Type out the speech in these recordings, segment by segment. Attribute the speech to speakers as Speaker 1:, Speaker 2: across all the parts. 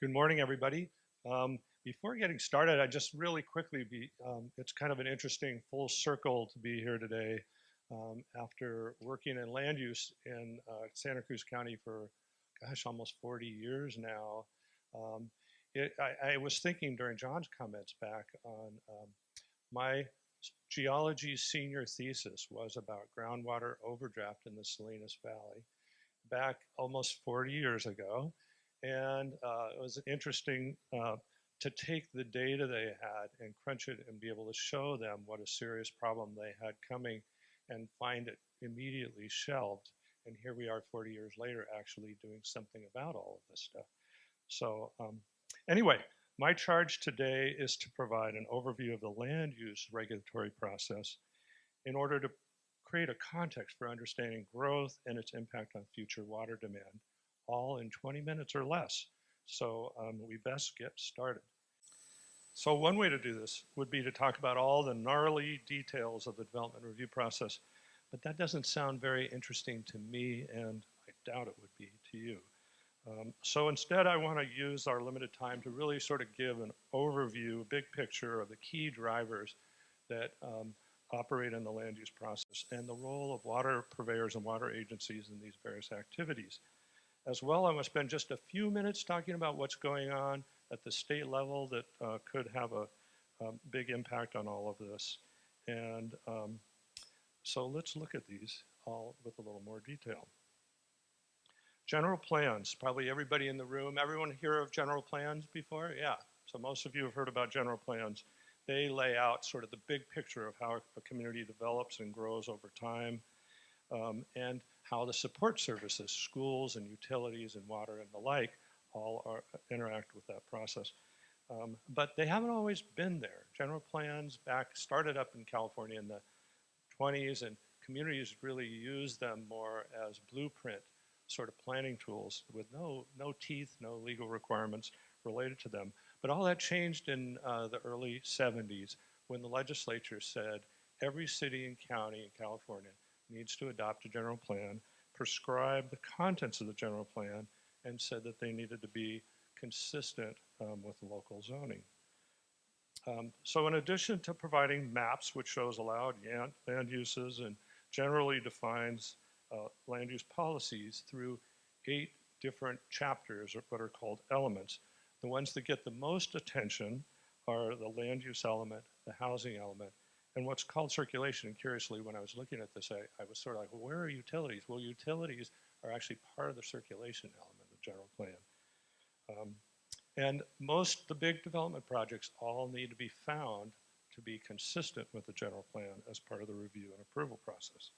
Speaker 1: Good morning, everybody. Before getting started, I just really quickly it's kind of an interesting full circle to be here today after working in land use in Santa Cruz County for, gosh, almost 40 years now. Um, I was thinking during John's comments back on my geology senior thesis was about groundwater overdraft in the Salinas Valley back almost 40 years ago. And it was interesting to take the data they had and crunch it and be able to show them what a serious problem they had coming and find it immediately shelved. And here we are 40 years later actually doing something about all of this stuff. So anyway, my charge today is to provide an overview of the land use regulatory process in order to create a context for understanding growth and its impact on future water demand, all in 20 minutes or less. So we best get started. So one way to do this would be to talk about all the gnarly details of the development review process, but that doesn't sound very interesting to me, and I doubt it would be to you. So instead, I want to use our limited time to really sort of give an overview, a big picture of the key drivers that operate in the land use process and the role of water purveyors and water agencies in these various activities. As well, I'm going to spend just a few minutes talking about what's going on at the state level that could have a big impact on all of this. And so let's look at these all with a little more detail. General plans, probably everybody in the room, everyone hear of general plans before? Yeah, so most of you have heard about general plans. They lay out sort of the big picture of how a community develops and grows over time, and how the support services, schools and utilities and water and the like, all interact with that process. But they haven't always been there. General plans started up in California in the 20s, and communities really used them more as blueprint sort of planning tools with no teeth, no legal requirements related to them. But all that changed in the early 70s when the legislature said every city and county in California needs to adopt a general plan, prescribe the contents of the general plan, and said that they needed to be consistent with local zoning. So in addition to providing maps, which shows allowed land uses and generally defines land use policies through 8 different chapters, or what are called elements. The ones that get the most attention are the land use element, the housing element, and what's called circulation. And curiously, when I was looking at this, I was sort of like, well, where are utilities? Well, utilities are actually part of the circulation element of the general plan. And the big development projects all need to be found to be consistent with the general plan as part of the review and approval process.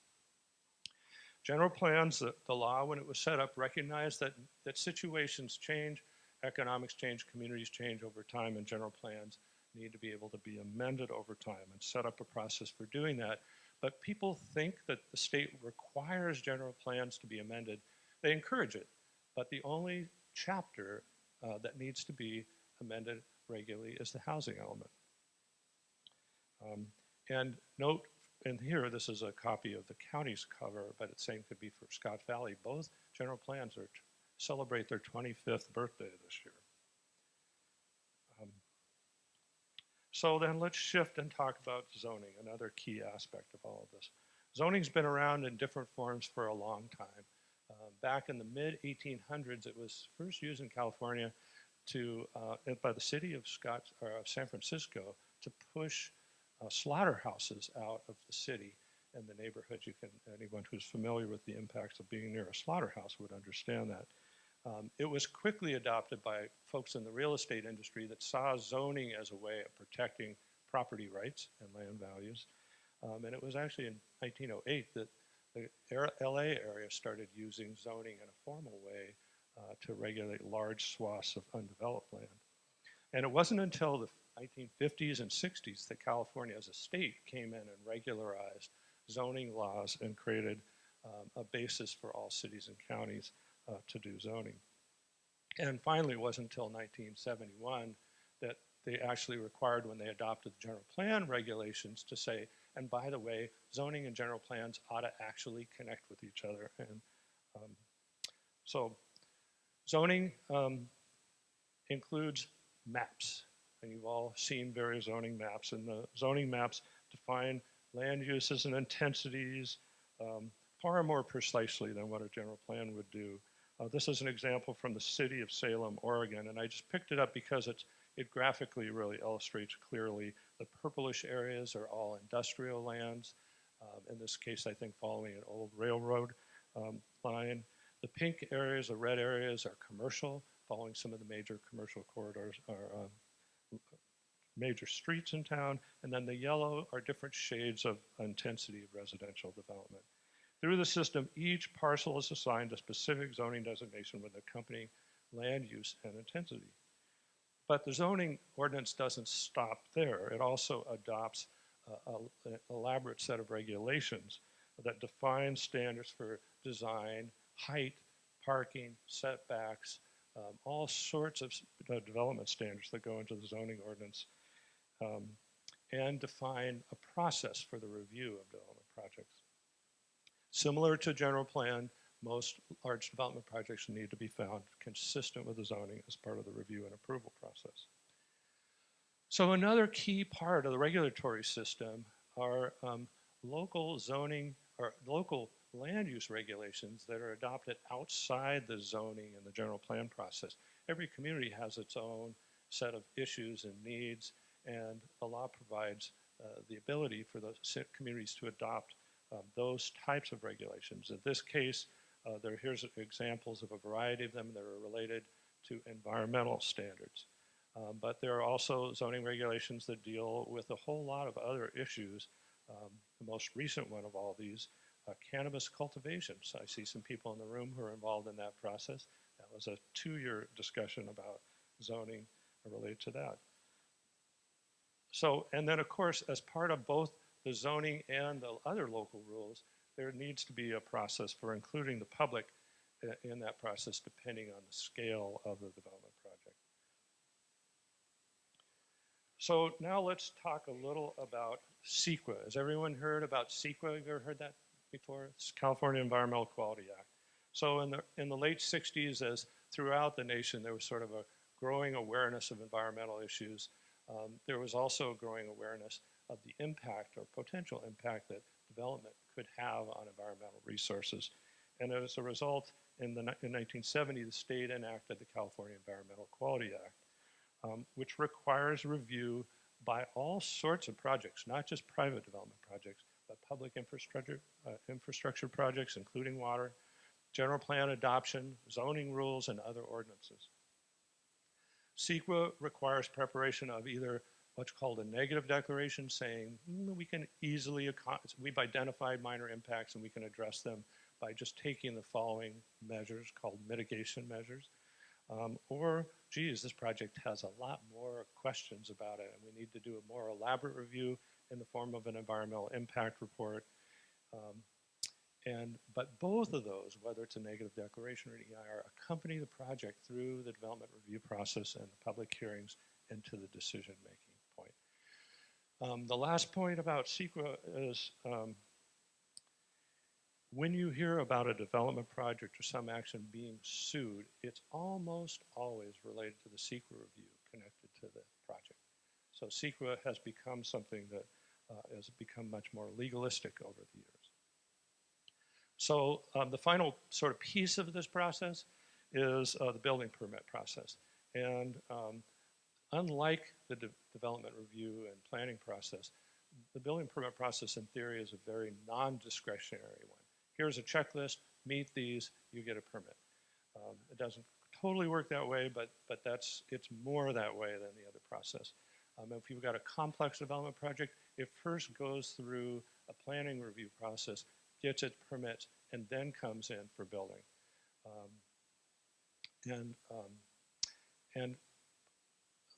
Speaker 1: General plans, the law when it was set up, recognized that situations change, economics change, communities change over time, and general plans need to be able to be amended over time and set up a process for doing that. But people think that the state requires general plans to be amended. They encourage it, but the only chapter that needs to be amended regularly is the housing element. And note, and here this is a copy of the county's cover, but the same could be for Scott Valley. Both general plans celebrate their 25th birthday this year. So then let's shift and talk about zoning, another key aspect of all of this. Zoning's been around in different forms for a long time. Back in the mid-1800s, it was first used in California by the city of San Francisco to push slaughterhouses out of the city and the neighborhood. Anyone who's familiar with the impacts of being near a slaughterhouse would understand that. It was quickly adopted by folks in the real estate industry that saw zoning as a way of protecting property rights and land values. And it was actually in 1908 that the LA area started using zoning in a formal way to regulate large swaths of undeveloped land. And it wasn't until the 1950s and 60s that California as a state came in and regularized zoning laws and created a basis for all cities and counties to do zoning. And finally, it wasn't until 1971 that they actually required, when they adopted the general plan regulations, to say, and by the way, zoning and general plans ought to actually connect with each other. And so zoning includes maps. And you've all seen various zoning maps, and the zoning maps define land uses and intensities far more precisely than what a general plan would do. This is an example from the city of Salem, Oregon, and I just picked it up because it graphically really illustrates clearly the purplish areas are all industrial lands. In this case, I think following an old railroad line. The pink areas, the red areas are commercial, following some of the major commercial corridors or major streets in town. And then the yellow are different shades of intensity of residential development. Through the system, each parcel is assigned a specific zoning designation with accompanying land use and intensity. But the zoning ordinance doesn't stop there. It also adopts an elaborate set of regulations that define standards for design, height, parking, setbacks, all sorts of development standards that go into the zoning ordinance, and define a process for the review of development projects. Similar to general plan, most large development projects need to be found consistent with the zoning as part of the review and approval process. So another key part of the regulatory system are local zoning or local land use regulations that are adopted outside the zoning and the general plan process. Every community has its own set of issues and needs, and the law provides the ability for those communities to adopt those types of regulations. In this case, here's examples of a variety of them that are related to environmental standards. But there are also zoning regulations that deal with a whole lot of other issues. The most recent one of all these, cannabis cultivations. I see some people in the room who are involved in that process. That was a 2-year discussion about zoning related to that. So, and then of course, as part of both the zoning and the other local rules, there needs to be a process for including the public in that process depending on the scale of the development project. So now let's talk a little about CEQA. Has everyone heard about CEQA? Have you ever heard that before? It's California Environmental Quality Act. So in the late 60s, as throughout the nation, there was sort of a growing awareness of environmental issues. There was also a growing awareness of the impact or potential impact that development could have on environmental resources. And as a result, in 1970, the state enacted the California Environmental Quality Act, which requires review by all sorts of projects, not just private development projects, but public infrastructure projects, including water, general plan adoption, zoning rules, and other ordinances. CEQA requires preparation of either what's called a negative declaration saying we can easily, we've identified minor impacts and we can address them by just taking the following measures called mitigation measures. Or, geez, this project has a lot more questions about it and we need to do a more elaborate review in the form of an environmental impact report. But both of those, whether it's a negative declaration or an EIR, accompany the project through the development review process and the public hearings and to the decision-making point. The last point about CEQA is when you hear about a development project or some action being sued, it's almost always related to the CEQA review connected to the project. So CEQA has become something that has become much more legalistic over the years. So the final sort of piece of this process is the building permit process. And unlike the development review and planning process, the building permit process in theory is a very non-discretionary one. Here's a checklist, meet these, you get a permit. It doesn't totally work that way, but it's more that way than the other process. If you've got a complex development project, it first goes through a planning review process, gets its permits, and then comes in for building. And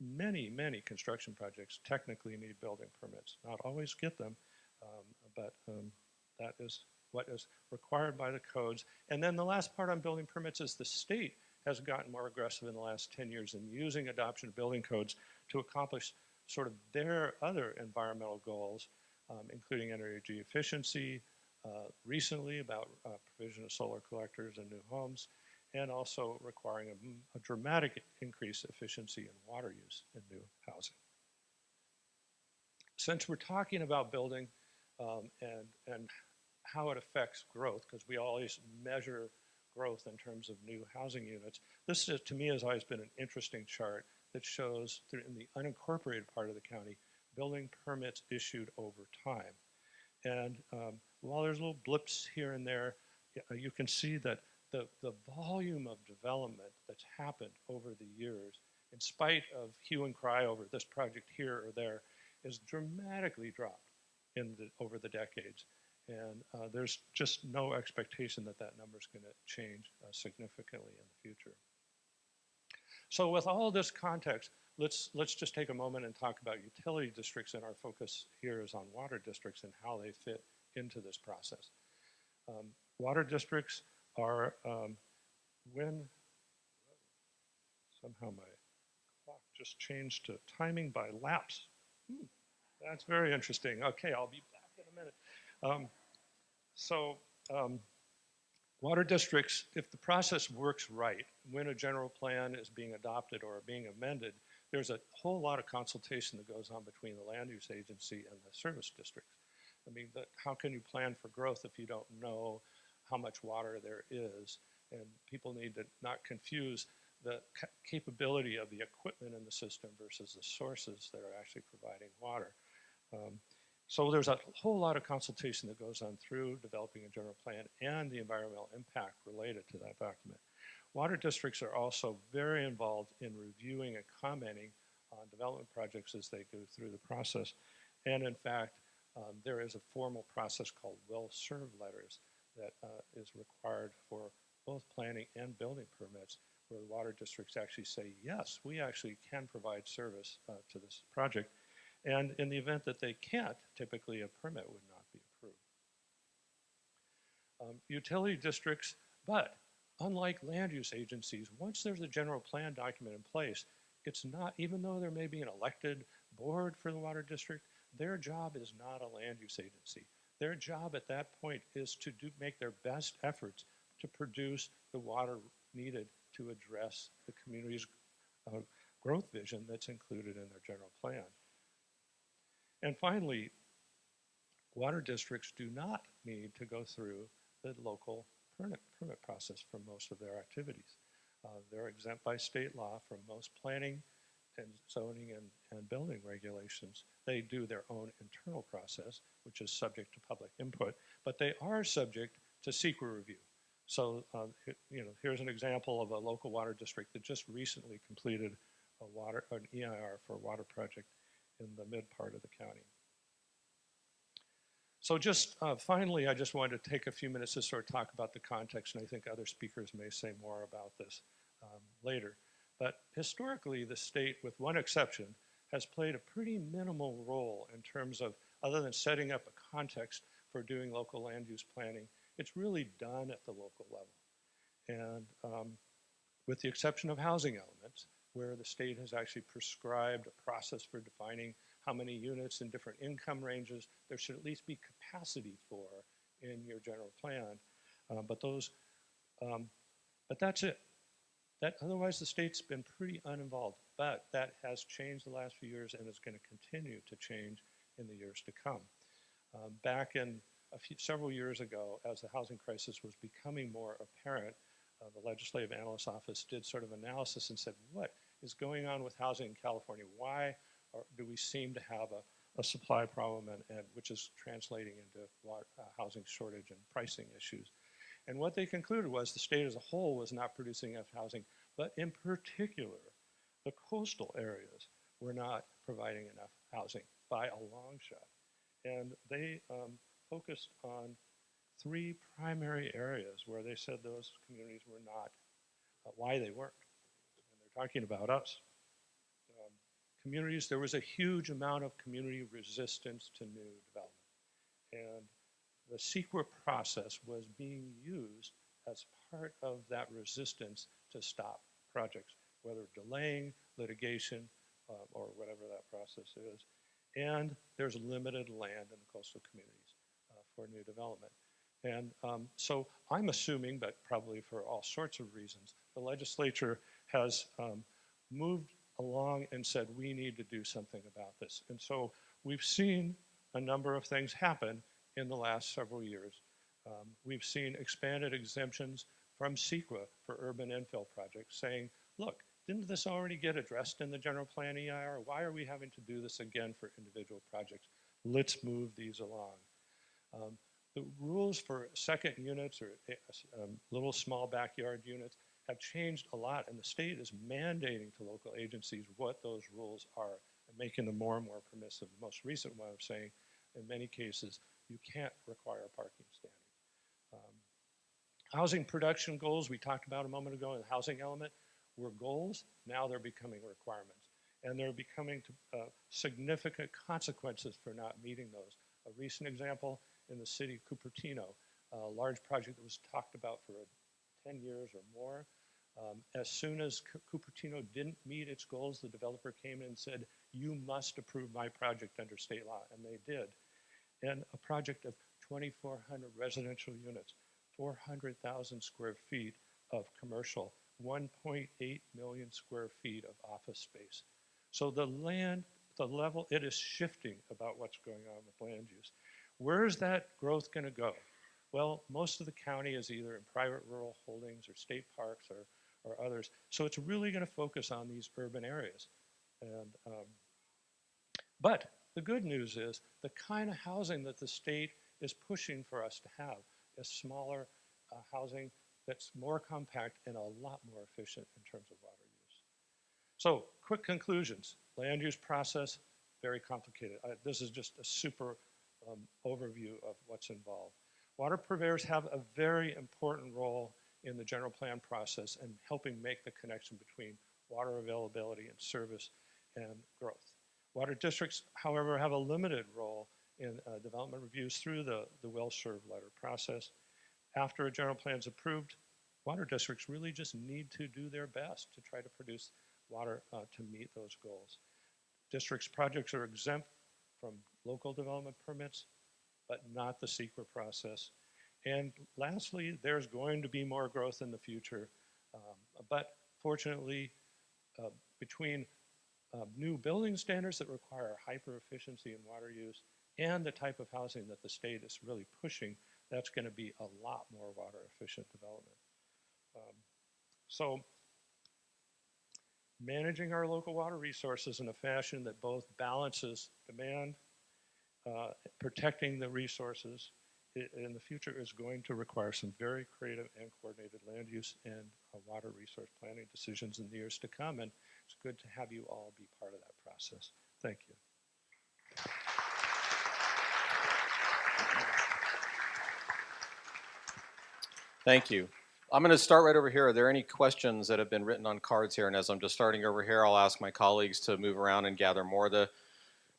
Speaker 1: many construction projects technically need building permits. Not always get them, but that is what is required by the codes. And then the last part on building permits is the state has gotten more aggressive in the last 10 years in using adoption of building codes to accomplish sort of their other environmental goals, including energy efficiency, recently about provision of solar collectors in new homes, and also requiring a dramatic increase efficiency in water use in new housing. Since we're talking about building and how it affects growth, because we always measure growth in terms of new housing units, this is, to me, has always been an interesting chart that shows in the unincorporated part of the county, building permits issued over time. And while there's little blips here and there, you can see that the volume of development that's happened over the years, in spite of hue and cry over this project here or there, is dramatically dropped over the decades. And there's just no expectation that that number is going to change significantly in the future. So with all this context, let's just take a moment and talk about utility districts, and our focus here is on water districts and how they fit into this process. Water districts are when, somehow my clock just changed to timing by lapse. That's very interesting. Okay, I'll be back in a minute. Water districts, if the process works right, when a general plan is being adopted or being amended, there's a whole lot of consultation that goes on between the land use agency and the service districts. I mean, how can you plan for growth if you don't know how much water there is? And people need to not confuse the capability of the equipment in the system versus the sources that are actually providing water. So there's a whole lot of consultation that goes on through developing a general plan and the environmental impact related to that document. Water districts are also very involved in reviewing and commenting on development projects as they go through the process. And in fact, there is a formal process called well-served letters that is required for both planning and building permits, where the water districts actually say, yes, we actually can provide service to this project. And in the event that they can't, typically a permit would not be approved. Utility districts, but unlike land use agencies, once there's a general plan document in place, it's not, even though there may be an elected board for the water district, their job is not a land use agency. Their job at that point is to make their best efforts to produce the water needed to address the community's growth vision that's included in their general plan. And finally, water districts do not need to go through the local permit process for most of their activities. They're exempt by state law from most planning and zoning and building regulations. They do their own internal process, which is subject to public input, but they are subject to SEQA review. So, here's an example of a local water district that just recently completed an EIR for a water project in the mid part of the county. So just finally, I just wanted to take a few minutes to sort of talk about the context, and I think other speakers may say more about this later. But historically, the state, with one exception, has played a pretty minimal role in terms of, other than setting up a context for doing local land use planning, it's really done at the local level. And with the exception of housing elements, where the state has actually prescribed a process for defining how many units in different income ranges there should at least be capacity for in your general plan. But that's it. Otherwise, the state's been pretty uninvolved, but that has changed the last few years and is going to continue to change in the years to come. Back in several years ago, as the housing crisis was becoming more apparent, the Legislative Analyst's Office did sort of analysis and said, what is going on with housing in California? Why do we seem to have a supply problem, and which is translating into housing shortage and pricing issues? And what they concluded was the state as a whole was not producing enough housing, but in particular, the coastal areas were not providing enough housing by a long shot. And they focused on three primary areas where they said those communities were not, why they weren't. And they're talking about us. Communities, there was a huge amount of community resistance to new development. And the SEQA process was being used as part of that resistance to stop projects, whether delaying litigation or whatever that process is. And there's limited land in the coastal communities for new development. And so I'm assuming, but probably for all sorts of reasons, the legislature has moved along and said, we need to do something about this. And so we've seen a number of things happen in the last several years. We've seen expanded exemptions from CEQA for urban infill projects saying, look, didn't this already get addressed in the general plan EIR? Why are we having to do this again for individual projects? Let's move these along. The rules for second units or little small backyard units have changed a lot, and the state is mandating to local agencies what those rules are and making them more and more permissive. The most recent one of saying, in many cases, you can't require parking standards. Housing production goals we talked about a moment ago in the housing element were goals. Now they're becoming requirements. And they're becoming significant consequences for not meeting those. A recent example in the city of Cupertino, a large project that was talked about for 10 years or more. As soon as Cupertino didn't meet its goals, the developer came in and said, you must approve my project under state law, and they did. And a project of 2,400 residential units, 400,000 square feet of commercial, 1.8 million square feet of office space. So the land, the level, it is shifting about what's going on with land use. Where is that growth going to go? Well, most of the county is either in private rural holdings or state parks or others. So it's really going to focus on these urban areas. And, but the good news is the kind of housing that the state is pushing for us to have is smaller housing that's more compact and a lot more efficient in terms of water use. So quick conclusions. Land use process, very complicated. This is just a super overview of what's involved. Water purveyors have a very important role in the general plan process and helping make the connection between water availability and service and growth. Water districts, however, have a limited role in development reviews through the well-served letter process. After a general plan is approved, water districts really just need to do their best to try to produce water to meet those goals. Districts' projects are exempt from local development permits, but not the CEQA process. And lastly, there's going to be more growth in the future. But fortunately, between new building standards that require hyper efficiency in water use and the type of housing that the state is really pushing, that's going to be a lot more water efficient development. So managing our local water resources in a fashion that both balances demand, protecting the resources in the future is going to require some very creative and coordinated land use and water resource planning decisions in the years to come. And it's good to have you all be part of that process. Thank you.
Speaker 2: Thank you. I'm going to start right over here. Are there any questions that have been written on cards here? And as I'm just starting over here, I'll ask my colleagues to move around and gather more of the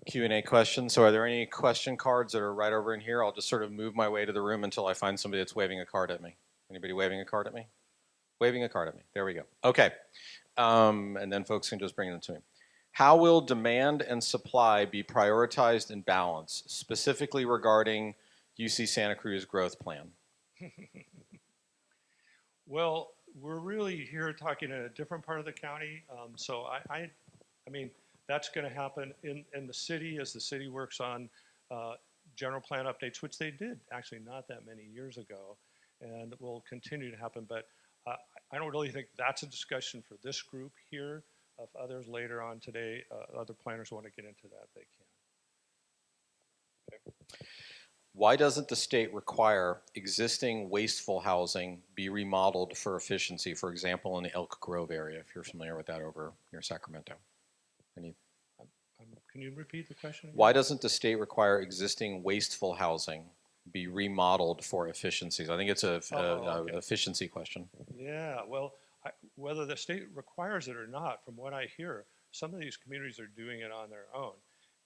Speaker 2: Q&A questions. So are there any question cards that are right over in here? I'll just sort of move my way to the room until I find somebody that's waving a card at me. Anybody waving a card at me? Waving a card at me. There we go. Okay. And then folks can just bring them to me. How will demand and supply be prioritized and balanced, specifically regarding UC Santa Cruz growth plan?
Speaker 1: Well, we're really here talking in a different part of the county. So I mean, that's going to happen in the city as the city works on general plan updates, which they did actually not that many years ago, and will continue to happen. But I don't really think that's a discussion for this group here. If others later on today, other planners want to get into that, they can. Okay.
Speaker 2: Why doesn't the state require existing wasteful housing be remodeled for efficiency, for example, in the Elk Grove area, if you're familiar with that over near Sacramento?
Speaker 1: Can you repeat the question again?
Speaker 2: Why doesn't the state require existing wasteful housing be remodeled for efficiencies? I think it's a
Speaker 1: okay.
Speaker 2: efficiency question.
Speaker 1: Yeah, well, whether the state requires it or not, from what I hear, some of these communities are doing it on their own.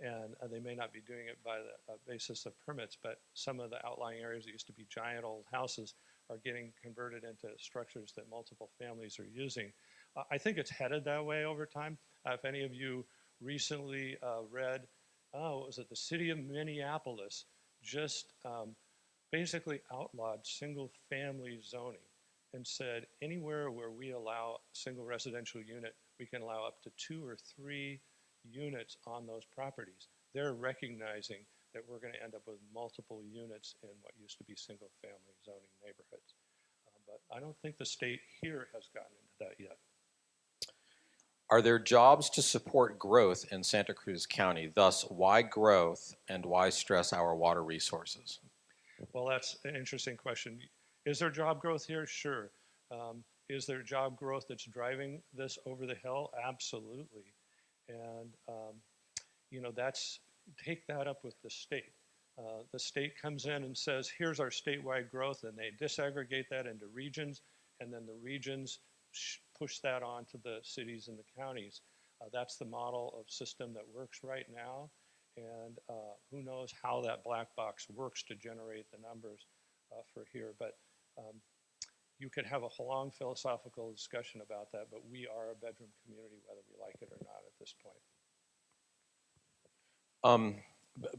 Speaker 1: And they may not be doing it by the basis of permits, but some of the outlying areas that used to be giant old houses are getting converted into structures that multiple families are using. I think it's headed that way over time. If any of you recently read, what was it, the city of Minneapolis just basically outlawed single-family zoning and said anywhere where we allow a single residential unit, we can allow up to 2 or 3 units on those properties. They're recognizing that we're going to end up with multiple units in what used to be single-family zoning neighborhoods. But I don't think the state here has gotten into that yet.
Speaker 2: Are there jobs to support growth in Santa Cruz County? Thus, why growth and why stress our water resources?
Speaker 1: Well, that's an interesting question. Is there job growth here? Sure. Is there job growth that's driving this over the hill? Absolutely. And, you know, take that up with the state. The state comes in and says, here's our statewide growth, and they disaggregate that into regions, and then the regions push that on to the cities and the counties. That's the model of system that works right now, and who knows how that black box works to generate the numbers for here. But you could have a long philosophical discussion about that, but we are a bedroom community, whether we like it or not at this point.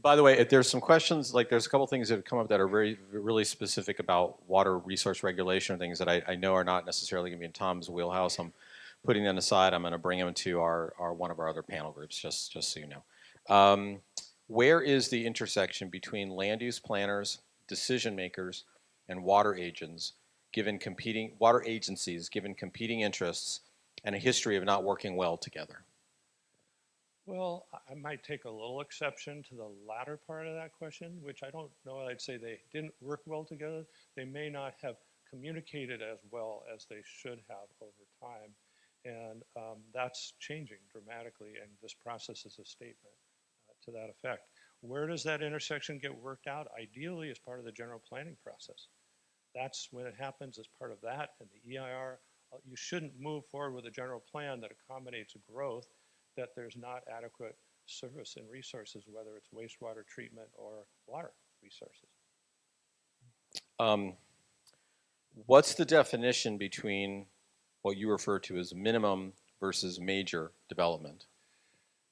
Speaker 2: By the way, if there's some questions, like there's a couple things that have come up that are really specific about water resource regulation, things that I know are not necessarily going to be in Tom's wheelhouse. I'm putting them aside. I'm going to bring them to our one of our other panel groups, just so you know. Where is the intersection between land use planners, decision makers, and water agencies, given competing interests and a history of not working well together?
Speaker 1: Well, I might take a little exception to the latter part of that question, which I don't know. I'd say they didn't work well together. They may not have communicated as well as they should have over time. And that's changing dramatically, and this process is a statement to that effect. Where does that intersection get worked out? Ideally, as part of the general planning process. That's when it happens as part of that, and the EIR. You shouldn't move forward with a general plan that accommodates growth that there's not adequate service and resources, whether it's wastewater treatment or water resources.
Speaker 2: What's the definition between what you refer to as minimum versus major development?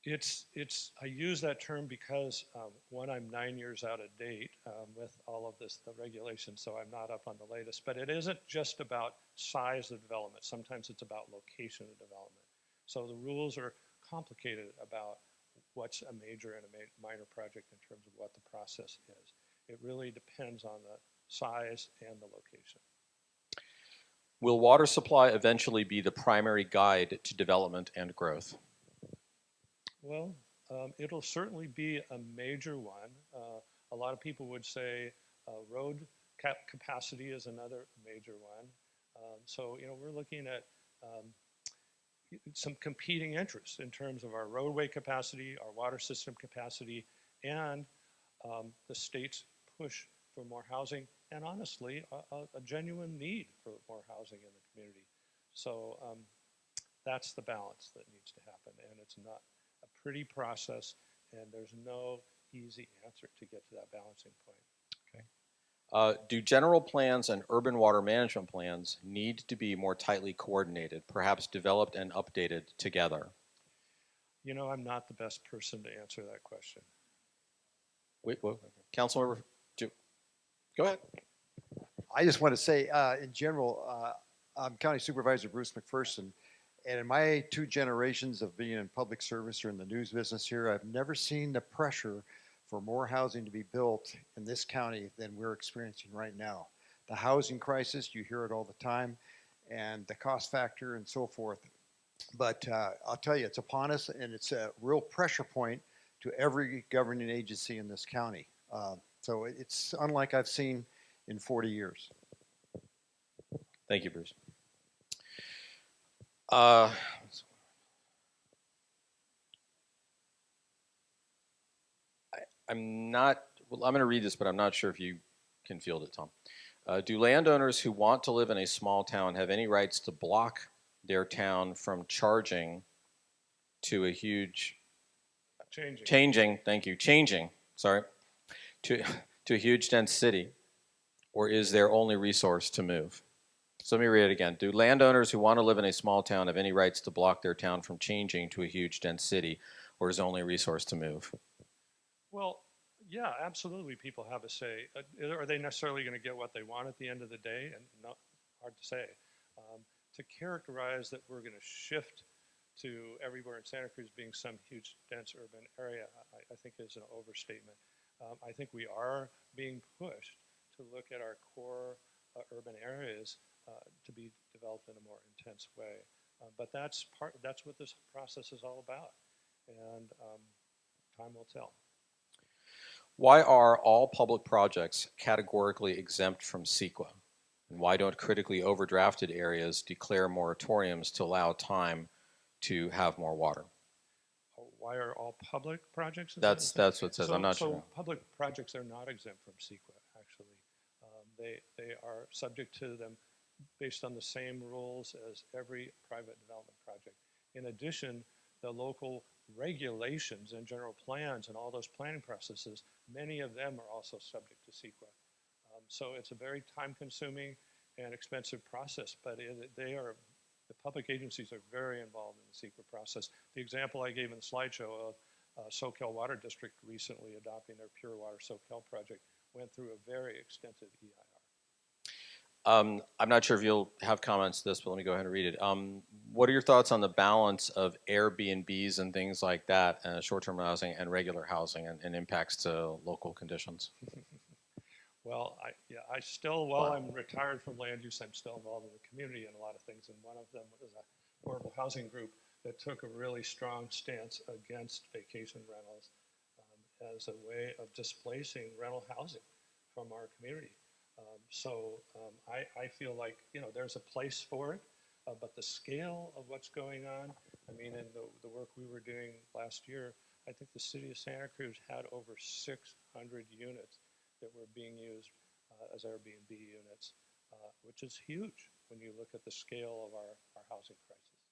Speaker 1: I use that term because, one, I'm 9 years out of date with all of this, the regulations, so I'm not up on the latest. But it isn't just about size of development. Sometimes it's about location of development. So the rules are complicated about what's a major and a minor project in terms of what the process is. It really depends on the size and the location.
Speaker 2: Will water supply eventually be the primary guide to development and growth?
Speaker 1: Well, it'll certainly be a major one. A lot of people would say road capacity is another major one. So, you know, we're looking at some competing interests in terms of our roadway capacity, our water system capacity, and the state's push for more housing, and honestly, a genuine need for more housing in the community. So that's the balance that needs to happen, and it's not a pretty process, and there's no easy answer to get to that balancing point.
Speaker 2: Do general plans and urban water management plans need to be more tightly coordinated, perhaps developed and updated together?
Speaker 1: You know, I'm not the best person to answer that question.
Speaker 2: Wait, Councilmember, go ahead.
Speaker 3: I just want to say, in general, I'm County Supervisor Bruce McPherson, and in my 2 generations of being in public service or in the news business here, I've never seen the pressure for more housing to be built in this county than we're experiencing right now. The housing crisis, you hear it all the time, and the cost factor and so forth. But I'll tell you, it's upon us, and it's a real pressure point to every governing agency in this county. So it's unlike I've seen in 40 years.
Speaker 2: Thank you, Bruce. I'm going to read this, but I'm not sure if you can field it, Tom. Do landowners who want to live in a small town have any rights to block their town from changing to a huge dense city, or is their only resource to move? So let me read it again. Do landowners who want to live in a small town have any rights to block their town from changing to a huge dense city, or is only resource to move?
Speaker 1: Well, Yeah, absolutely. People have a say. Are they necessarily going to get what they want at the end of the day? And not hard to say. Um, to characterize that we're going to shift to everywhere in Santa Cruz being some huge dense urban area, I think is an overstatement. I think we are being pushed to look at our core urban areas to be developed in a more intense way. But that's what this process is all about. And time will tell.
Speaker 2: Why are all public projects categorically exempt from CEQA? And why don't critically overdrafted areas declare moratoriums to allow time to have more water?
Speaker 1: Why are all public projects?
Speaker 2: That's what it says. I'm not
Speaker 1: so
Speaker 2: sure.
Speaker 1: public projects are not exempt from CEQA, actually. They are subject to them based on the same rules as every private development project. In addition, the local regulations and general plans and all those planning processes, many of them are also subject to CEQA. So it's a very time-consuming and expensive process, but the public agencies are very involved in the CEQA process. The example I gave in the slideshow of Soquel Water District recently adopting their Pure Water Soquel project went through a very extensive EIR.
Speaker 2: I'm not sure if you'll have comments to this, but let me go ahead and read it. What are your thoughts on the balance of Airbnbs and things like that, short-term housing and regular housing, and impacts to local conditions?
Speaker 1: Well, while I'm retired from land use, I'm still involved in the community in a lot of things. And one of them was a affordable housing group that took a really strong stance against vacation rentals as a way of displacing rental housing from our community. I feel like, there's a place for it, but the scale of what's going on, I mean, in the work we were doing last year, I think the city of Santa Cruz had over 600 units that were being used as Airbnb units, which is huge when you look at the scale of our housing crisis.